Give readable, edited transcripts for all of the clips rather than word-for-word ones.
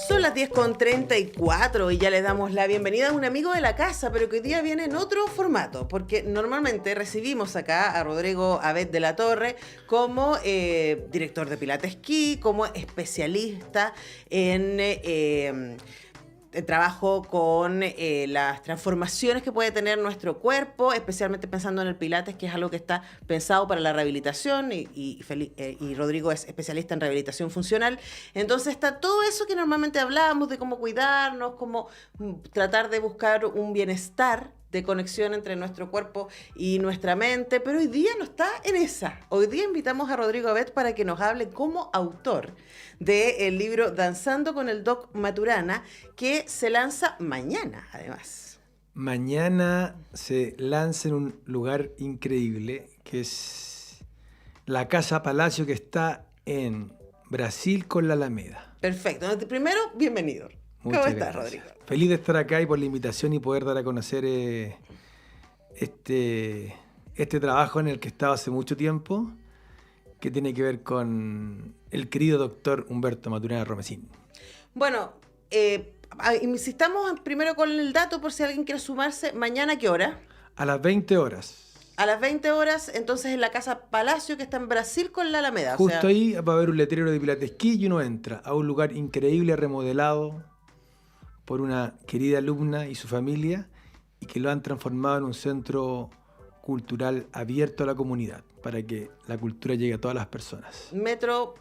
Son las 10:34 y ya le damos la bienvenida a un amigo de la casa, pero que hoy día viene en otro formato, porque normalmente recibimos acá a Rodrigo Abet de la Torre como director de Pilates Ki, como especialista en trabajo con las transformaciones que puede tener nuestro cuerpo, especialmente pensando en el Pilates, que es algo que está pensado para la rehabilitación y Rodrigo es especialista en rehabilitación funcional. Entonces está todo eso que normalmente hablamos de cómo cuidarnos, cómo tratar de buscar un bienestar de conexión entre nuestro cuerpo y nuestra mente, pero hoy día no está en esa. Hoy día invitamos a Rodrigo Abet para que nos hable como autor del libro Danzando con el Doc Maturana, que se lanza mañana, además. Mañana se lanza en un lugar increíble, que es la Casa Palacio, que está en Brasil con la Alameda. Perfecto. Primero, bienvenido. ¿Cómo estás, gracias, Rodrigo? Feliz de estar acá y por la invitación y poder dar a conocer este trabajo en el que he estado hace mucho tiempo, que tiene que ver con el querido doctor Humberto Maturana Romesín. Bueno, insistamos primero con el dato por si alguien quiere sumarse. ¿Mañana a qué hora? A las 20 horas. A las 20 horas, entonces en la Casa Palacio, que está en Brasil con la Alameda. Justo ahí va a haber un letrero de Pilates Ki y uno entra a un lugar increíble, remodelado por una querida alumna y su familia, y que lo han transformado en un centro cultural abierto a la comunidad, para que la cultura llegue a todas las personas. Metro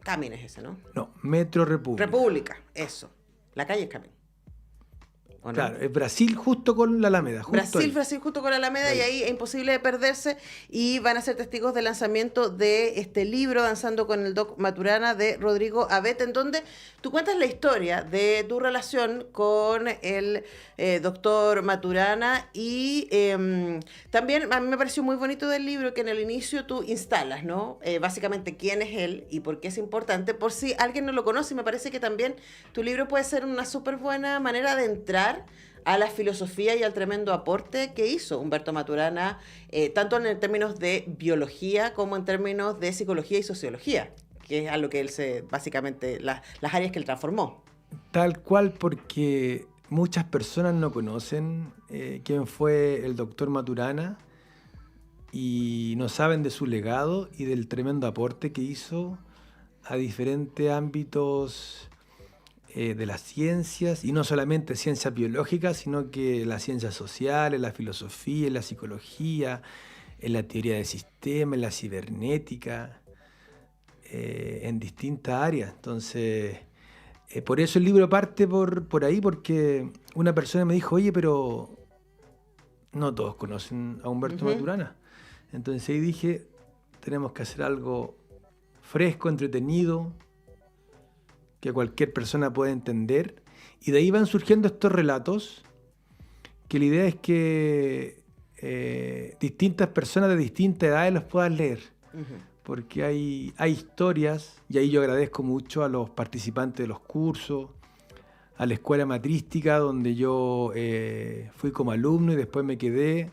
Camin es ese, ¿no? No, Metro República. República, eso. La calle es Camin. ¿O no? Claro, es Brasil justo con la Alameda. Brasil justo con la Alameda, ahí. Y ahí es imposible de perderse, y van a ser testigos del lanzamiento de este libro Danzando con el Doc Maturana de Rodrigo Abet, en donde tú cuentas la historia de tu relación con el doctor Maturana y también a mí me pareció muy bonito del libro que en el inicio tú instalas, ¿no? Básicamente quién es él y por qué es importante, por si alguien no lo conoce. Me parece que también tu libro puede ser una súper buena manera de entrar a la filosofía y al tremendo aporte que hizo Humberto Maturana, tanto en términos de biología como en términos de psicología y sociología, que es a lo que él básicamente, las áreas que él transformó. Tal cual, porque muchas personas no conocen quién fue el doctor Maturana y no saben de su legado y del tremendo aporte que hizo a diferentes ámbitos de las ciencias, y no solamente ciencias biológicas, sino que las ciencias sociales, la filosofía, la psicología, en la teoría del sistema, en la cibernética, en distintas áreas. Entonces, por eso el libro parte por ahí, porque una persona me dijo, oye, pero no todos conocen a Humberto Maturana. Entonces ahí dije, tenemos que hacer algo fresco, entretenido, que cualquier persona pueda entender, y de ahí van surgiendo estos relatos, que la idea es que distintas personas de distintas edades los puedan leer, porque hay historias, y ahí yo agradezco mucho a los participantes de los cursos, a la escuela matrística, donde yo fui como alumno y después me quedé,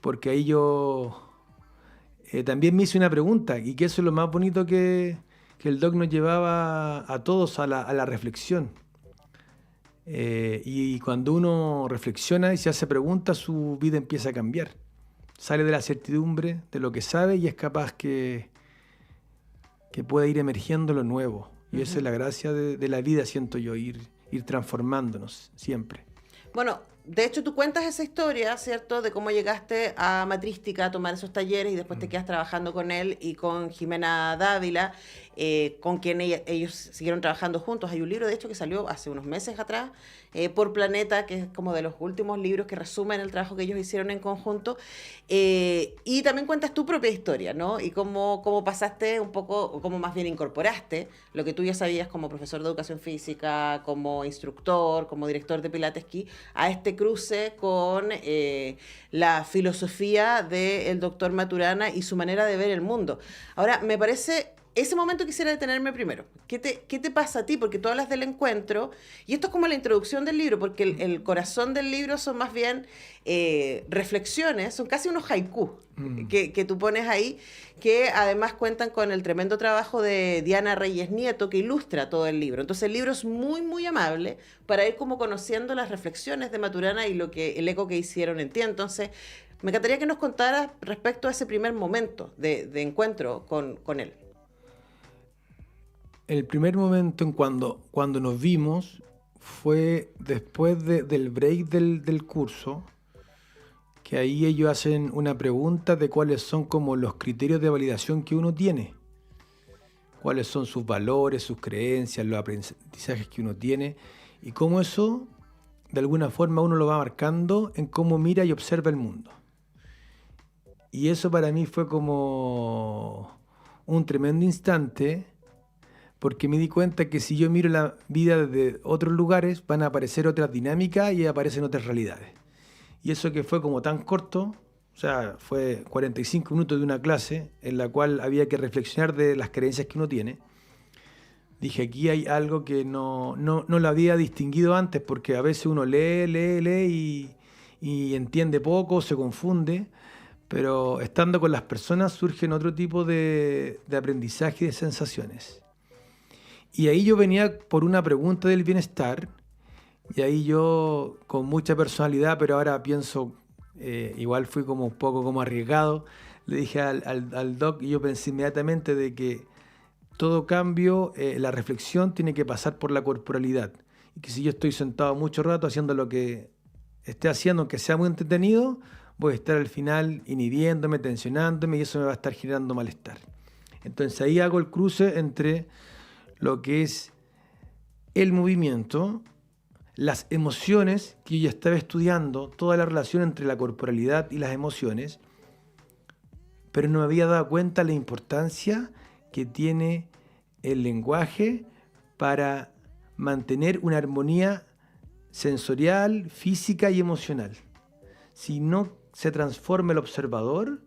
porque ahí yo también me hice una pregunta, y que eso es lo más bonito que el doc nos llevaba a todos a la reflexión. Y cuando uno reflexiona y se hace preguntas, su vida empieza a cambiar. Sale de la certidumbre de lo que sabe y es capaz que puede ir emergiendo lo nuevo. Y esa es la gracia de la vida, siento yo, ir transformándonos siempre. Bueno, de hecho tú cuentas esa historia, ¿cierto? De cómo llegaste a Matrística a tomar esos talleres y después te quedas trabajando con él y con Jimena Dávila, con quien ellos siguieron trabajando juntos. Hay un libro, de hecho, que salió hace unos meses atrás, por Planeta, que es como de los últimos libros que resumen el trabajo que ellos hicieron en conjunto. Y también cuentas tu propia historia, ¿no? Y cómo pasaste un poco, o cómo más bien incorporaste lo que tú ya sabías como profesor de educación física, como instructor, como director de Pilates Ki, a este cruce con la filosofía del doctor Maturana y su manera de ver el mundo. Ahora, me parece ese momento quisiera detenerme primero. ¿Qué te pasa a ti? Porque tú hablas del encuentro, y esto es como la introducción del libro, porque el corazón del libro son más bien reflexiones, son casi unos haikus que tú pones ahí, que además cuentan con el tremendo trabajo de Diana Reyes Nieto, que ilustra todo el libro. Entonces el libro es muy, muy amable para ir como conociendo las reflexiones de Maturana y el eco que hicieron en ti. Entonces, me encantaría que nos contaras respecto a ese primer momento de encuentro con él. El primer momento cuando nos vimos fue después del break del curso, que ahí ellos hacen una pregunta de cuáles son como los criterios de validación que uno tiene, cuáles son sus valores, sus creencias, los aprendizajes que uno tiene, y cómo eso de alguna forma uno lo va marcando en cómo mira y observa el mundo. Y eso para mí fue como un tremendo instante, porque me di cuenta que si yo miro la vida desde otros lugares, van a aparecer otras dinámicas y aparecen otras realidades. Y eso que fue como tan corto, o sea, fue 45 minutos de una clase en la cual había que reflexionar de las creencias que uno tiene. Dije, aquí hay algo que no lo había distinguido antes, porque a veces uno lee y entiende poco, se confunde, pero estando con las personas surgen otro tipo de aprendizaje y de sensaciones. Y ahí yo venía por una pregunta del bienestar, y ahí yo con mucha personalidad, pero ahora pienso, igual fui como un poco como arriesgado, le dije al doc, y yo pensé inmediatamente de que todo cambio, la reflexión tiene que pasar por la corporalidad. Y que si yo estoy sentado mucho rato haciendo lo que esté haciendo, aunque sea muy entretenido, voy a estar al final inhibiéndome, tensionándome, y eso me va a estar generando malestar. Entonces ahí hago el cruce entre lo que es el movimiento, las emociones, que yo ya estaba estudiando, toda la relación entre la corporalidad y las emociones, pero no me había dado cuenta la importancia que tiene el lenguaje para mantener una armonía sensorial, física y emocional. Si no se transforma el observador,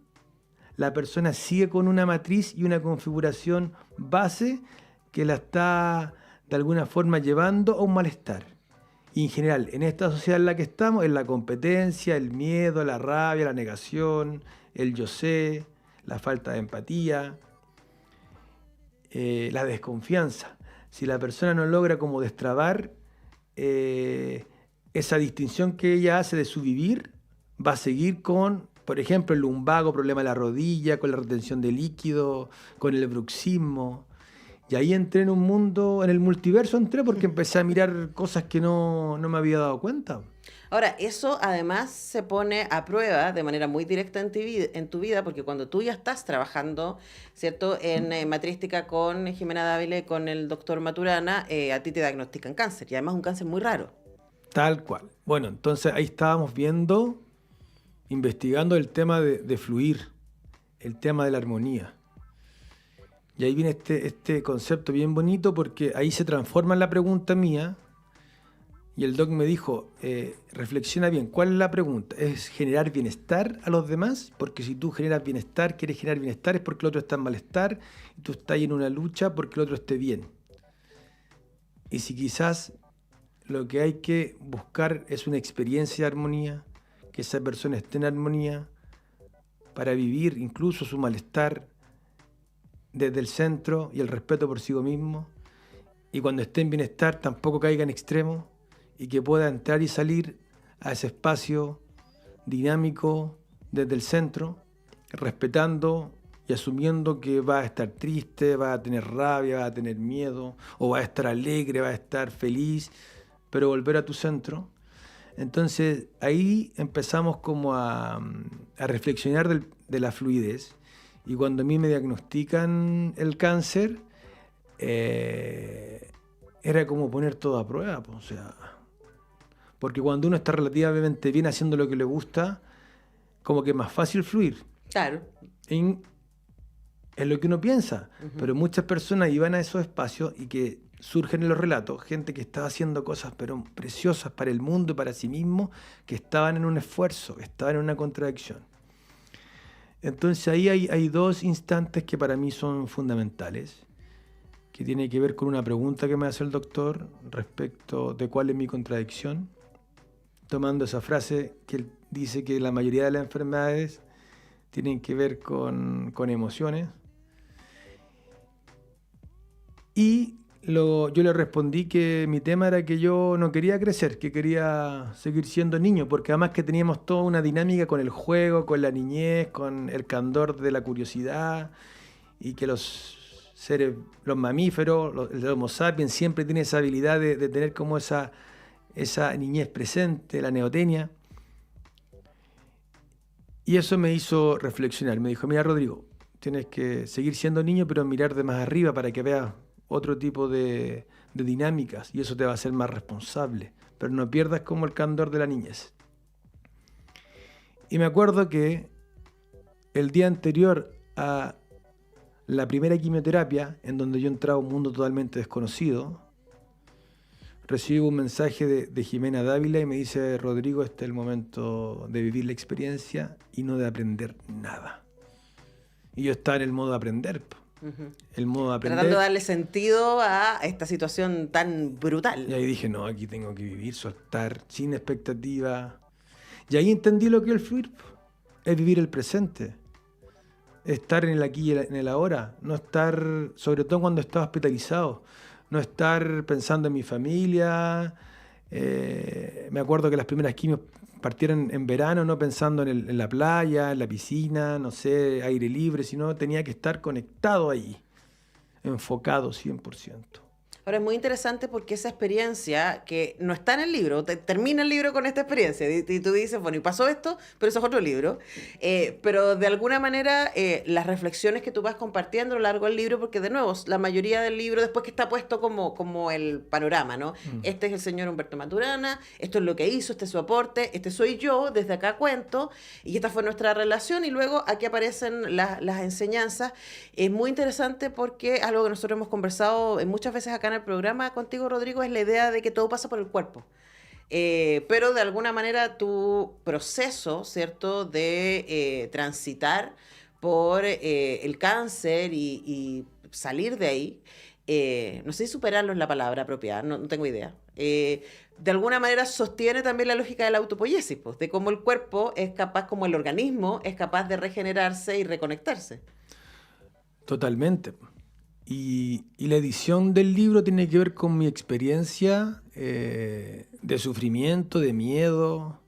la persona sigue con una matriz y una configuración base que la está de alguna forma llevando a un malestar. Y en general, en esta sociedad en la que estamos, es la competencia, el miedo, la rabia, la negación, el yo sé, la falta de empatía, la desconfianza. Si la persona no logra como destrabar esa distinción que ella hace de su vivir, va a seguir con, por ejemplo, el lumbago, problema de la rodilla, con la retención de líquido, con el bruxismo. Y ahí entré en un mundo, en el multiverso entré, porque empecé a mirar cosas que no me había dado cuenta. Ahora, eso además se pone a prueba de manera muy directa en tu vida, porque cuando tú ya estás trabajando, ¿cierto?, en matrística con Jimena Dávila, con el doctor Maturana, a ti te diagnostican cáncer, y además un cáncer muy raro. Tal cual. Bueno, entonces ahí estábamos viendo, investigando el tema de fluir, el tema de la armonía. Y ahí viene este concepto bien bonito, porque ahí se transforma en la pregunta mía, y el doc me dijo, reflexiona bien, ¿cuál es la pregunta? ¿Es generar bienestar a los demás? Porque si tú generas bienestar, quieres generar bienestar, es porque el otro está en malestar, y tú estás en una lucha porque el otro esté bien. Y si quizás lo que hay que buscar es una experiencia de armonía, que esa persona esté en armonía, para vivir incluso su malestar desde el centro y el respeto por sí mismo, y cuando esté en bienestar tampoco caiga en extremo, y que pueda entrar y salir a ese espacio dinámico desde el centro, respetando y asumiendo que va a estar triste, va a tener rabia, va a tener miedo, o va a estar alegre, va a estar feliz, pero volver a tu centro. Entonces ahí empezamos como a reflexionar de la fluidez, y cuando a mí me diagnostican el cáncer, era como poner todo a prueba, o sea, porque cuando uno está relativamente bien haciendo lo que le gusta, como que es más fácil fluir. Claro. Es lo que uno piensa, pero muchas personas iban a esos espacios y que surgen en los relatos, gente que estaba haciendo cosas pero preciosas para el mundo y para sí mismo, que estaban en un esfuerzo, que estaban en una contradicción. Entonces ahí hay dos instantes que para mí son fundamentales, que tiene que ver con una pregunta que me hace el doctor respecto de cuál es mi contradicción, tomando esa frase que él dice que la mayoría de las enfermedades tienen que ver con emociones. Y yo le respondí que mi tema era que yo no quería crecer, que quería seguir siendo niño, porque además que teníamos toda una dinámica con el juego, con la niñez, con el candor de la curiosidad, y que los seres, los mamíferos, el Homo sapiens siempre tiene esa habilidad de tener como esa niñez presente, la neotenia. Y eso me hizo reflexionar. Me dijo, mira, Rodrigo, tienes que seguir siendo niño, pero mirar de más arriba para que veas otro tipo de dinámicas, y eso te va a hacer más responsable, pero no pierdas como el candor de la niñez. Y me acuerdo que el día anterior a la primera quimioterapia, en donde yo entraba a un mundo totalmente desconocido, recibo un mensaje de Jimena Dávila y me dice, Rodrigo, este es el momento de vivir la experiencia y no de aprender nada. Y yo estaba en el modo de aprender. El modo de aprender. Tratando de darle sentido a esta situación tan brutal. Y ahí dije, no, aquí tengo que vivir, soltar, sin expectativa. Y ahí entendí lo que es el fluir. Es vivir el presente. Estar en el aquí y en el ahora. No estar, sobre todo cuando estaba hospitalizado, no estar pensando en mi familia. Me acuerdo que las primeras quimios partieron en verano, no pensando en la playa, en la piscina, no sé, aire libre, sino tenía que estar conectado ahí, enfocado 100%. Ahora es muy interesante porque esa experiencia que no está en el libro, termina el libro con esta experiencia y tú dices, bueno, y pasó esto, pero eso es otro libro. Pero de alguna manera las reflexiones que tú vas compartiendo a lo largo del libro, porque de nuevo, la mayoría del libro, después que está puesto como el panorama, ¿no? Este es el señor Humberto Maturana, esto es lo que hizo, este es su aporte, este soy yo, desde acá cuento, y esta fue nuestra relación, y luego aquí aparecen las enseñanzas. Es muy interesante porque algo que nosotros hemos conversado muchas veces acá en el programa contigo, Rodrigo, es la idea de que todo pasa por el cuerpo. Pero de alguna manera tu proceso, ¿cierto?, de transitar por el cáncer y salir de ahí, no sé si superarlo es la palabra apropiada, no tengo idea. De alguna manera sostiene también la lógica de la autopoiesis, pues, de cómo el cuerpo es capaz, como el organismo, es capaz de regenerarse y reconectarse. Totalmente. Y la edición del libro tiene que ver con mi experiencia de sufrimiento, de miedo,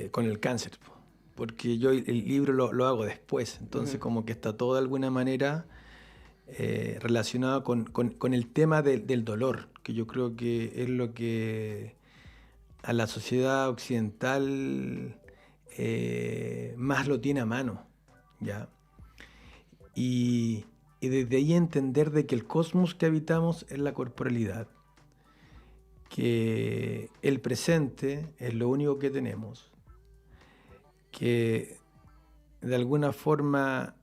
con el cáncer. Porque yo el libro lo hago después, entonces como que está todo de alguna manera relacionado con el tema del dolor, que yo creo que es lo que a la sociedad occidental más lo tiene a mano, ¿ya? Y desde ahí entender de que el cosmos que habitamos es la corporalidad, que el presente es lo único que tenemos, que de alguna forma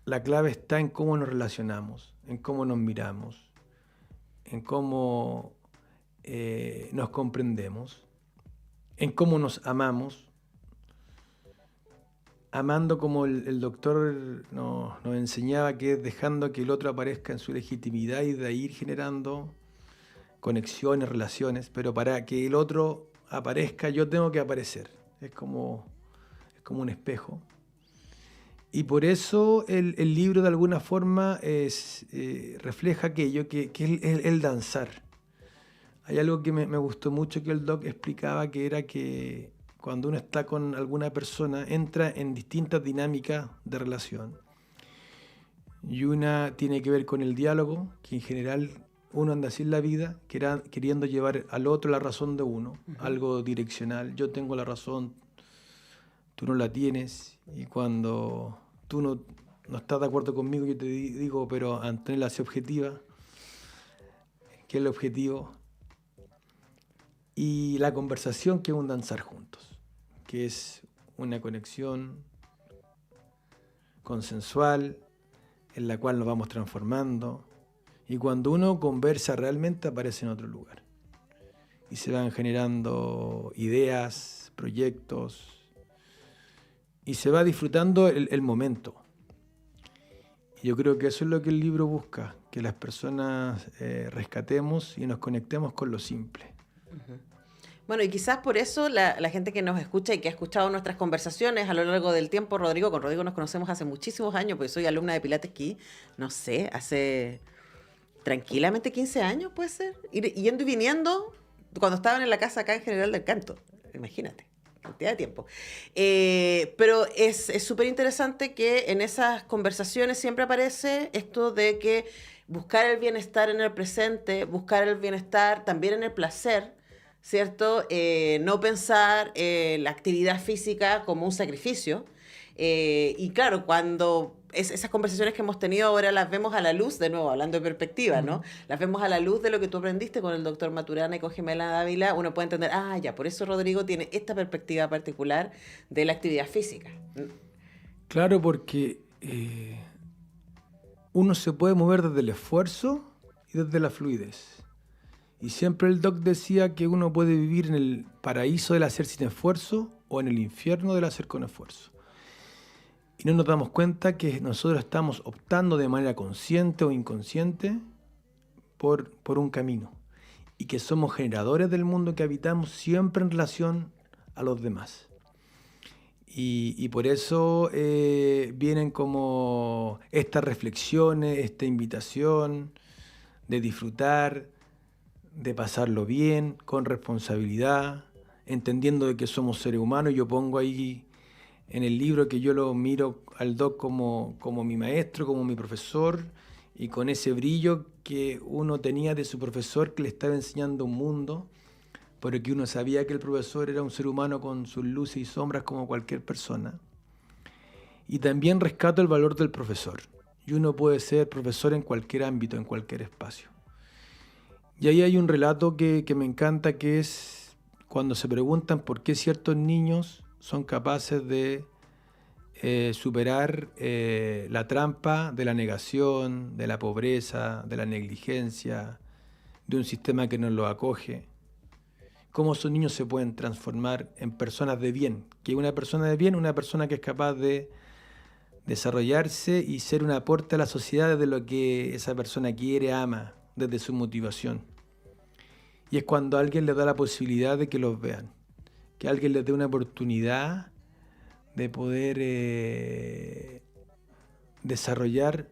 la clave está en cómo nos relacionamos, en cómo nos miramos, en cómo nos comprendemos, en cómo nos amamos, amando como el doctor nos enseñaba, que es dejando que el otro aparezca en su legitimidad y de ahí ir generando conexiones, relaciones, pero para que el otro aparezca yo tengo que aparecer, es como un espejo. Y por eso el libro de alguna forma refleja aquello que es el danzar. Hay algo que me gustó mucho que el doc explicaba, que era que cuando uno está con alguna persona, entra en distintas dinámicas de relación. Y una tiene que ver con el diálogo, que en general uno anda así en la vida, queriendo llevar al otro la razón de uno, algo direccional. Yo tengo la razón, tú no la tienes. Y cuando tú no estás de acuerdo conmigo, yo te digo, pero Antonella, sé objetiva. ¿Qué es el objetivo? Y la conversación, que es un danzar juntos, que es una conexión consensual en la cual nos vamos transformando, y cuando uno conversa realmente aparece en otro lugar y se van generando ideas, proyectos, y se va disfrutando el momento. Y yo creo que eso es lo que el libro busca, que las personas rescatemos y nos conectemos con lo simple. Uh-huh. Bueno, y quizás por eso la gente que nos escucha y que ha escuchado nuestras conversaciones a lo largo del tiempo, con Rodrigo nos conocemos hace muchísimos años, porque soy alumna de Pilates Key, no sé, hace tranquilamente 15 años, puede ser, yendo y viniendo cuando estaban en la casa acá en General del Canto, imagínate, cantidad de tiempo. Pero es súper interesante que en esas conversaciones siempre aparece esto de que buscar el bienestar en el presente, buscar el bienestar también en el placer, ¿cierto? No pensar la actividad física como un sacrificio. Y claro, cuando esas conversaciones que hemos tenido ahora las vemos a la luz, de nuevo, hablando de perspectiva, ¿no? Las vemos a la luz de lo que tú aprendiste con el doctor Maturana y con Jimena Dávila, uno puede entender, ya, por eso Rodrigo tiene esta perspectiva particular de la actividad física. Claro, porque uno se puede mover desde el esfuerzo y desde la fluidez. Y siempre el doc decía que uno puede vivir en el paraíso del hacer sin esfuerzo o en el infierno del hacer con esfuerzo. Y no nos damos cuenta que nosotros estamos optando de manera consciente o inconsciente por un camino. Y que somos generadores del mundo que habitamos siempre en relación a los demás. Y por eso vienen como estas reflexiones, esta invitación de disfrutar, de pasarlo bien, con responsabilidad, entendiendo de que somos seres humanos. Yo pongo ahí en el libro que yo lo miro al doc como mi maestro, como mi profesor, y con ese brillo que uno tenía de su profesor que le estaba enseñando un mundo, pero que uno sabía que el profesor era un ser humano con sus luces y sombras como cualquier persona. Y también rescato el valor del profesor. Y uno puede ser profesor en cualquier ámbito, en cualquier espacio. Y ahí hay un relato que me encanta, que es cuando se preguntan por qué ciertos niños son capaces de superar la trampa de la negación, de la pobreza, de la negligencia, de un sistema que no los acoge. Cómo esos niños se pueden transformar en personas de bien. Que una persona de bien, una persona que es capaz de desarrollarse y ser un aporte a la sociedad desde lo que esa persona quiere, ama, desde su motivación. Y es cuando alguien les da la posibilidad de que los vean, que alguien les dé una oportunidad de poder desarrollar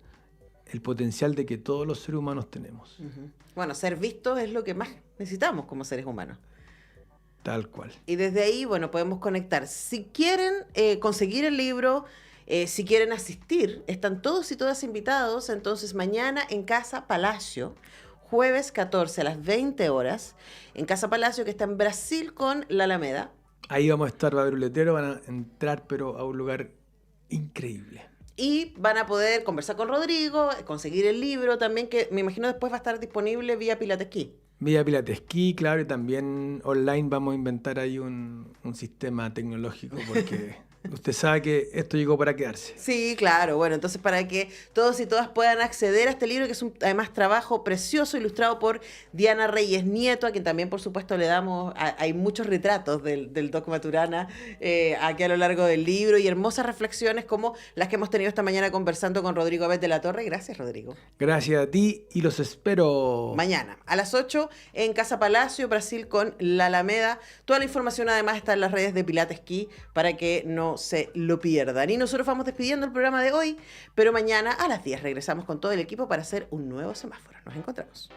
el potencial de que todos los seres humanos tenemos. Uh-huh. Bueno, ser vistos es lo que más necesitamos como seres humanos. Tal cual. Y desde ahí, bueno, podemos conectar. Si quieren conseguir el libro, si quieren asistir, están todos y todas invitados. Entonces, mañana en Casa Palacio, jueves 14 a las 20 horas, en Casa Palacio, que está en Brasil con la Alameda. Ahí vamos a estar, va a haber un letrero, van a entrar, pero a un lugar increíble. Y van a poder conversar con Rodrigo, conseguir el libro también, que me imagino después va a estar disponible vía Pilates Key. Vía Pilates Key, claro, y también online vamos a inventar ahí un sistema tecnológico, porque usted sabe que esto llegó para quedarse. Sí, claro. Bueno, entonces para que todos y todas puedan acceder a este libro, que es además trabajo precioso, ilustrado por Diana Reyes Nieto, a quien también, por supuesto, le damos... Hay muchos retratos del Doc Maturana aquí a lo largo del libro y hermosas reflexiones como las que hemos tenido esta mañana conversando con Rodrigo Abet de la Torre. Gracias, Rodrigo. Gracias a ti y los espero mañana a las 8 en Casa Palacio, Brasil con la Alameda. Toda la información además está en las redes de Pilates Key para que no se lo pierdan. Y nosotros vamos despidiendo el programa de hoy, pero mañana a las 10 regresamos con todo el equipo para hacer un nuevo semáforo. Nos encontramos.